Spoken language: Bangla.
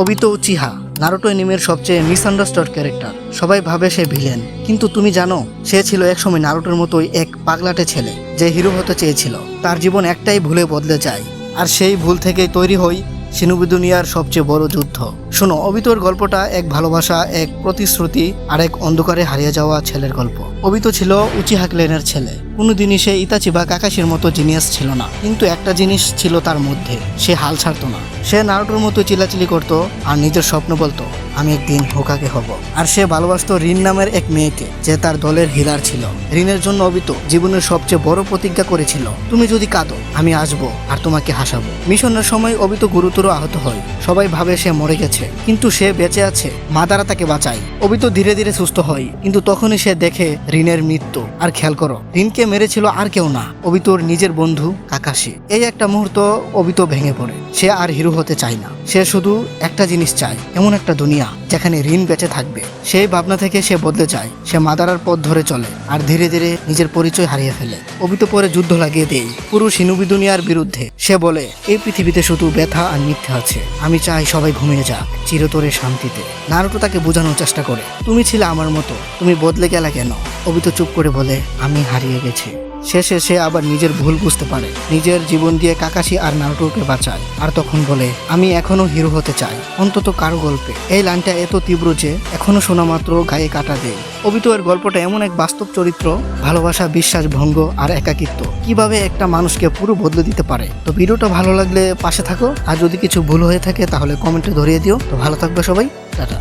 ওবিতো উচিহা নারুটো অ্যানিমের সবচেয়ে মিসআন্ডারস্টুড ক্যারেক্টার। সবাই ভাবে সে ভিলেন, কিন্তু তুমি জানো সে ছিল একসময় নারুটোর মতোই এক পাগলাটে ছেলে যে হিরো হতে চেয়েছিল। তার জীবন একটাই ভুলে বদলে যায়, আর সেই ভুল থেকেই তৈরি হয় শিনোবি দুনিয়ার সবচেয়ে বড় যুদ্ধ। শোনো, অবিতোর গল্পটা এক ভালোবাসা, এক প্রতিশ্রুতি আর এক অন্ধকারে হারিয়ে যাওয়া ছেলের গল্প। অবিতো ছিল উচিহা ক্ল্যানের ছেলে। কোনোদিনই সে ইতাচি বা কাকাশির মতো জিনিয়াস ছিল না, কিন্তু একটা জিনিস ছিল তার মধ্যে, সে হাল ছাড়তো না। সে নারুটোর মতো চিল্লাচিল্লি করতো আর নিজের স্বপ্ন বলতো আমি একদিন হোকাগে হব। আর সে ভালোবাসতো রিন নামের এক মেয়েকে, যে তার দলের হিলার ছিল। রিনের জন্য অবিতো জীবনের সবচেয়ে বড় প্রতিজ্ঞা করেছিল, তুমি যদি কাঁদো আমি আসবো আর তোমাকে হাসাবো। মিশনের সময় অবিতো গুরুতর আহত হয়। সবাই ভাবে সে মরে গেছে, কিন্তু সে বেঁচে আছে। মাদারা তাকে বাঁচায়। অবিতো ধীরে ধীরে সুস্থ হয়, কিন্তু তখনই সে দেখে রিনের মৃত্যু। আর খেয়াল করো, রিনকে মেরেছিল আর কেউ না, অবিতোর নিজের বন্ধু কাকাশি। এই একটা মুহূর্ত অবিতো ভেঙে পড়ে। সে আর হিরো হতে চায় না, সে শুধু একটা জিনিস চায়, এমন একটা দুনিয়া যেখানে রিন বেঁচে থাকবে। সেই ভাবনা থেকে সে বদলে যায়। সে মাদারার পথ ধরে চলে আর ধীরে ধীরে নিজের পরিচয় হারিয়ে ফেলে। অবিতো পরে যুদ্ধ লাগিয়ে দেয় পুরো শিনোবি দুনিয়ার বিরুদ্ধে। সে বলে এই পৃথিবীতে শুধু ব্যথা আর মিথ্যা আছে, আমি চাই সবাই ঘুমিয়ে যাক চিরতরে শান্তিতে। নারুটো তাকে বোঝানোর চেষ্টা করে, তুমি ছিলে আমার মতো, তুমি বদলে গেলা কেন? অবিতো চুপ করে বলে আমি হারিয়ে গেছি। শেষে সে আবার নিজের ভুল বুঝতে পারে, নিজের জীবন দিয়ে কাকাশি আর নারুটোকে বাঁচায়। আর তখন বলে আমি এখনো হিরো হতে চাই, অন্তত কারো গল্পে। এই লাইনটা এত তীব্র যে এখনো শোনা মাত্র গায়ে কাটা দেয়। অবিতো এর গল্পটা এমন এক বাস্তব চরিত্র, ভালোবাসা, বিশ্বাস ভঙ্গ আর একাকিত্ব কিভাবে একটা মানুষকে পুরো বদলে দিতে পারে। তো ভিডিওটা ভালো লাগলে পাশে থাকো, আর যদি কিছু ভুল হয়ে থাকে তাহলে কমেন্টে ধরিয়ে দিও। তো ভালো থাকবে সবাই, টাটা।